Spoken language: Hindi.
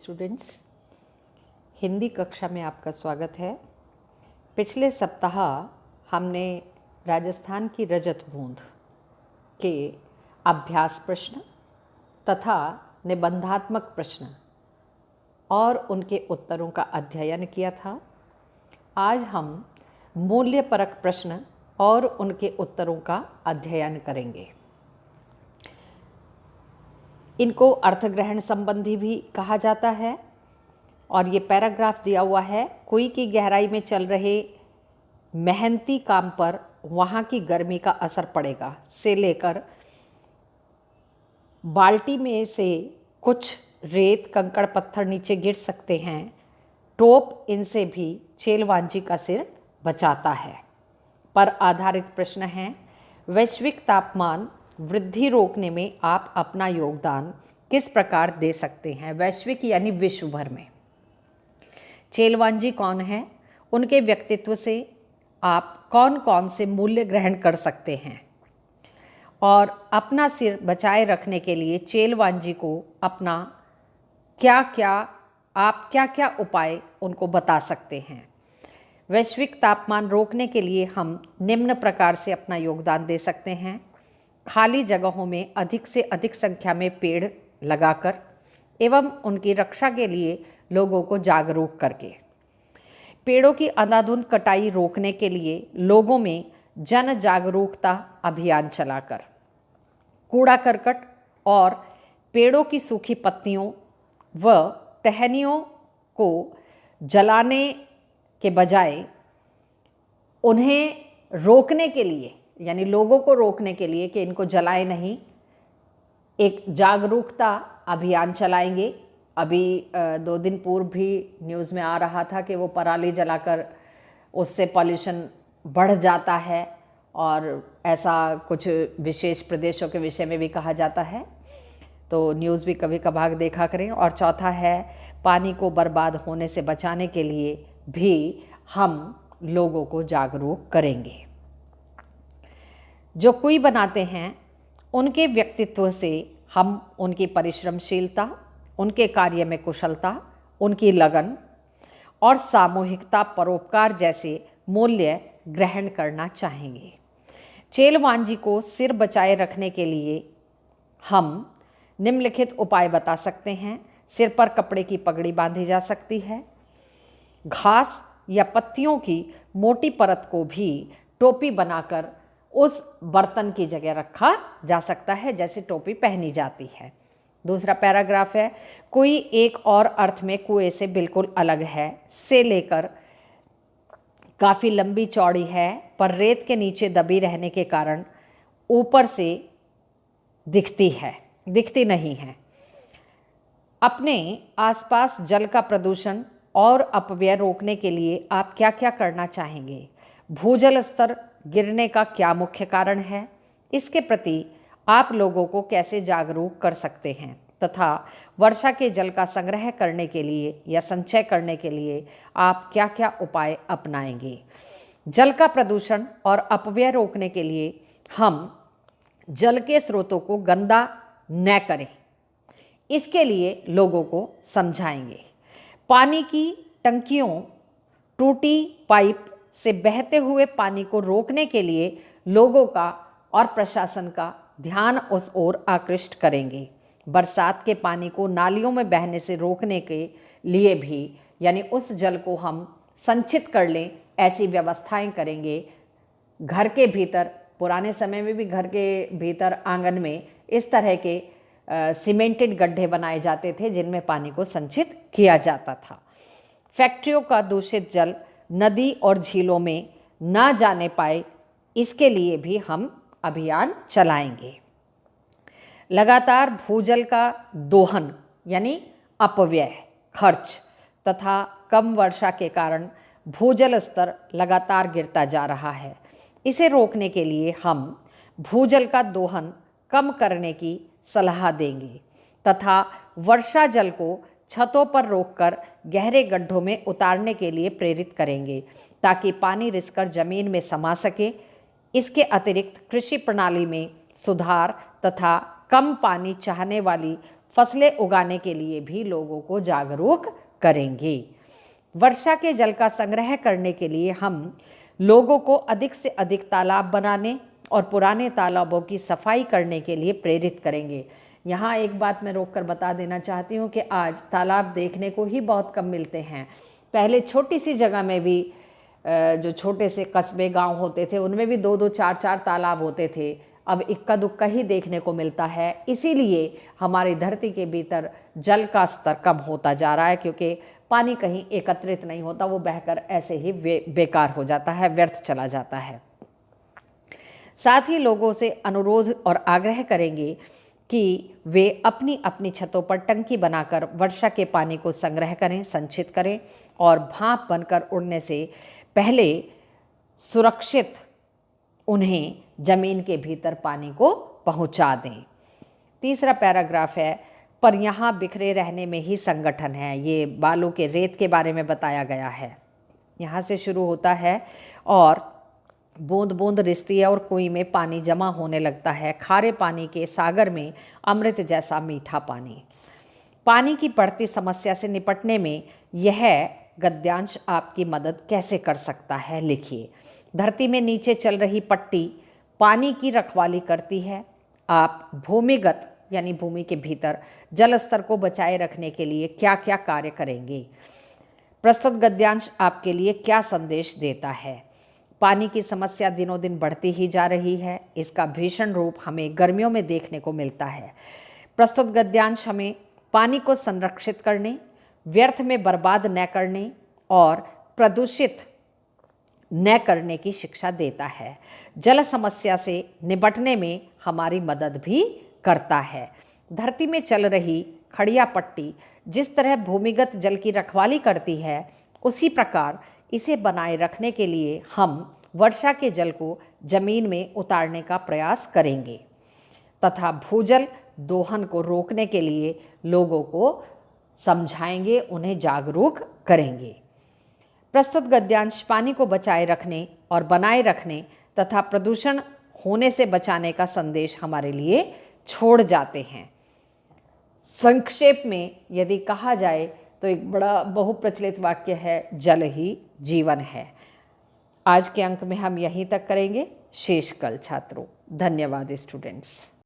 स्टूडेंट्स, हिंदी कक्षा में आपका स्वागत है। पिछले सप्ताह हमने राजस्थान की रजत बूंद के अभ्यास प्रश्न तथा निबंधात्मक प्रश्न और उनके उत्तरों का अध्ययन किया था। आज हम मूल्यपरक प्रश्न और उनके उत्तरों का अध्ययन करेंगे। इनको अर्थग्रहण संबंधी भी कहा जाता है और ये पैराग्राफ दिया हुआ है। कुएं की गहराई में चल रहे मेहनती काम पर वहाँ की गर्मी का असर पड़ेगा से लेकर बाल्टी में से कुछ रेत कंकड़ पत्थर नीचे गिर सकते हैं, टोप इनसे भी चेलवांजी का सिर बचाता है पर आधारित प्रश्न है। वैश्विक तापमान वृद्धि रोकने में आप अपना योगदान किस प्रकार दे सकते हैं? वैश्विक यानी विश्व भर में। चेलवांजी कौन है? उनके व्यक्तित्व से आप कौन कौन से मूल्य ग्रहण कर सकते हैं और अपना सिर बचाए रखने के लिए चेलवांजी को अपना आप क्या उपाय उनको बता सकते हैं? वैश्विक तापमान रोकने के लिए हम निम्न प्रकार से अपना योगदान दे सकते हैं। खाली जगहों में अधिक से अधिक संख्या में पेड़ लगाकर एवं उनकी रक्षा के लिए लोगों को जागरूक करके, पेड़ों की अंधाधुंध कटाई रोकने के लिए लोगों में जन जागरूकता अभियान चलाकर, कूड़ा करकट और पेड़ों की सूखी पत्तियों व टहनियों को जलाने के बजाय उन्हें रोकने के लिए, यानी लोगों को रोकने के लिए कि इनको जलाए नहीं, एक जागरूकता अभियान चलाएंगे। अभी 2 दिन पूर्व भी न्यूज़ में आ रहा था कि वो पराली जलाकर उससे पॉल्यूशन बढ़ जाता है और ऐसा कुछ विशेष प्रदेशों के विषय में भी कहा जाता है, तो न्यूज़ भी कभी कभार देखा करें। और चौथा है, पानी को बर्बाद होने से बचाने के लिए भी हम लोगों को जागरूक करेंगे। जो कुएं बनाते हैं उनके व्यक्तित्व से हम उनकी परिश्रमशीलता, उनके कार्य में कुशलता, उनकी लगन और सामूहिकता, परोपकार जैसे मूल्य ग्रहण करना चाहेंगे। चेलवांजी को सिर बचाए रखने के लिए हम निम्नलिखित उपाय बता सकते हैं। सिर पर कपड़े की पगड़ी बांधी जा सकती है। घास या पत्तियों की मोटी परत को भी टोपी बनाकर उस बर्तन की जगह रखा जा सकता है जैसे टोपी पहनी जाती है। दूसरा पैराग्राफ है, कोई एक और अर्थ में कुएं से बिल्कुल अलग है से लेकर काफ़ी लंबी चौड़ी है पर रेत के नीचे दबी रहने के कारण ऊपर से दिखती नहीं है। अपने आसपास जल का प्रदूषण और अपव्यय रोकने के लिए आप क्या क्या करना चाहेंगे? भूजल स्तर गिरने का क्या मुख्य कारण है? इसके प्रति आप लोगों को कैसे जागरूक कर सकते हैं तथा वर्षा के जल का संग्रह करने के लिए या संचय करने के लिए आप क्या क्या उपाय अपनाएंगे? जल का प्रदूषण और अपव्यय रोकने के लिए हम जल के स्रोतों को गंदा न करें, इसके लिए लोगों को समझाएंगे। पानी की टंकियों, टूटी पाइप से बहते हुए पानी को रोकने के लिए लोगों का और प्रशासन का ध्यान उस ओर आकृष्ट करेंगे। बरसात के पानी को नालियों में बहने से रोकने के लिए भी, यानी उस जल को हम संचित कर लें, ऐसी व्यवस्थाएं करेंगे। घर के भीतर, पुराने समय में भी घर के भीतर आंगन में इस तरह के सीमेंटेड गड्ढे बनाए जाते थे जिनमें पानी को संचित किया जाता था। फैक्ट्रियों का दूषित जल नदी और झीलों में ना जाने पाए, इसके लिए भी हम अभियान चलाएंगे। लगातार भूजल का दोहन यानी अपव्यय, खर्च तथा कम वर्षा के कारण भूजल स्तर लगातार गिरता जा रहा है। इसे रोकने के लिए हम भूजल का दोहन कम करने की सलाह देंगे तथा वर्षा जल को छतों पर रोककर गहरे गड्ढों में उतारने के लिए प्रेरित करेंगे ताकि पानी रिसकर जमीन में समा सके। इसके अतिरिक्त कृषि प्रणाली में सुधार तथा कम पानी चाहने वाली फसलें उगाने के लिए भी लोगों को जागरूक करेंगे। वर्षा के जल का संग्रह करने के लिए हम लोगों को अधिक से अधिक तालाब बनाने और पुराने तालाबों की सफाई करने के लिए प्रेरित करेंगे। यहाँ एक बात मैं रोक कर बता देना चाहती हूँ कि आज तालाब देखने को ही बहुत कम मिलते हैं। पहले छोटी सी जगह में भी जो छोटे से कस्बे गांव होते थे उनमें भी 2-2 4-4 तालाब होते थे। अब इक्का दुक्का ही देखने को मिलता है। इसीलिए हमारी धरती के भीतर जल का स्तर कम होता जा रहा है, क्योंकि पानी कहीं एकत्रित नहीं होता, वो बहकर ऐसे ही बेकार हो जाता है, व्यर्थ चला जाता है। साथ ही लोगों से अनुरोध और आग्रह करेंगे कि वे अपनी अपनी छतों पर टंकी बनाकर वर्षा के पानी को संग्रह करें, संचित करें और भाप बनकर उड़ने से पहले सुरक्षित उन्हें जमीन के भीतर पानी को पहुंचा दें। तीसरा पैराग्राफ है, पर यहाँ बिखरे रहने में ही संगठन है। ये बालू के रेत के बारे में बताया गया है। यहाँ से शुरू होता है और बूंद बूंद रिसती है और कुएं में पानी जमा होने लगता है। खारे पानी के सागर में अमृत जैसा मीठा पानी। पानी की बढ़ती समस्या से निपटने में यह गद्यांश आपकी मदद कैसे कर सकता है, लिखिए। धरती में नीचे चल रही पट्टी पानी की रखवाली करती है। आप भूमिगत यानी भूमि के भीतर जल स्तर को बचाए रखने के लिए क्या क्या कार्य करेंगे? प्रस्तुत गद्यांश आपके लिए क्या संदेश देता है? पानी की समस्या दिनों दिन बढ़ती ही जा रही है। इसका भीषण रूप हमें गर्मियों में देखने को मिलता है। प्रस्तुत गद्यांश हमें पानी को संरक्षित करने, व्यर्थ में बर्बाद न करने और प्रदूषित न करने की शिक्षा देता है। जल समस्या से निपटने में हमारी मदद भी करता है। धरती में चल रही खड़िया पट्टी जिस तरह भूमिगत जल की रखवाली करती है, उसी प्रकार इसे बनाए रखने के लिए हम वर्षा के जल को जमीन में उतारने का प्रयास करेंगे तथा भूजल दोहन को रोकने के लिए लोगों को समझाएंगे, उन्हें जागरूक करेंगे। प्रस्तुत गद्यांश पानी को बचाए रखने और बनाए रखने तथा प्रदूषण होने से बचाने का संदेश हमारे लिए छोड़ जाते हैं। संक्षेप में यदि कहा जाए तो एक बड़ा बहुप्रचलित वाक्य है, जल ही जीवन है। आज के अंक में हम यहीं तक करेंगे, शेष कल छात्रों। धन्यवाद स्टूडेंट्स।